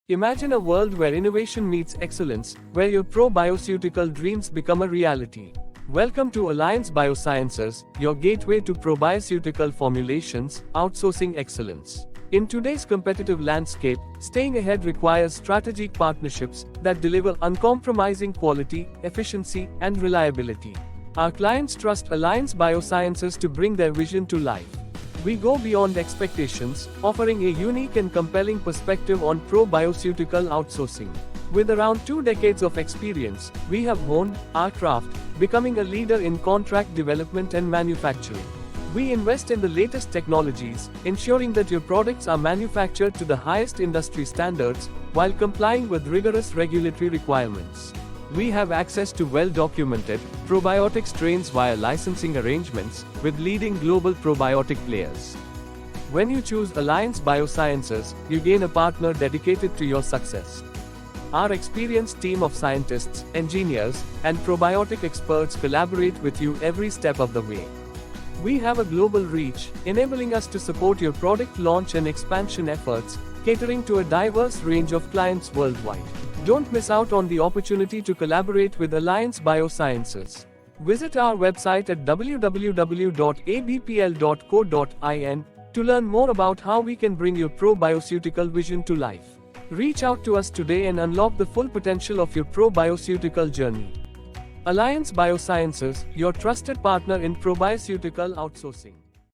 Imagine a world where innovation meets excellence, where your probioceutical dreams become a reality. Welcome to Allianz Biosciences, your gateway to probioceutical formulations, outsourcing excellence. In today's competitive landscape, staying ahead requires strategic partnerships that deliver uncompromising quality, efficiency, and reliability. Our clients trust Allianz Biosciences to bring their vision to life. We go beyond expectations, offering a unique and compelling perspective on probioceutical outsourcing. With around 2 decades of experience, we have honed our craft, becoming a leader in contract development and manufacturing. We invest in the latest technologies, ensuring that your products are manufactured to the highest industry standards, while complying with rigorous regulatory requirements. We have access to well-documented probiotic strains via licensing arrangements with leading global probiotic players. When you choose Allianz Biosciences, you gain a partner dedicated to your success. Our experienced team of scientists, engineers, and probiotic experts collaborate with you every step of the way. We have a global reach, enabling us to support your product launch and expansion efforts, catering to a diverse range of clients worldwide. Don't miss out on the opportunity to collaborate with Allianz Biosciences. Visit our website at www.abpl.co.in to learn more about how we can bring your probioceutical vision to life. Reach out to us today and unlock the full potential of your probioceutical journey. Allianz Biosciences, your trusted partner in probioceutical outsourcing.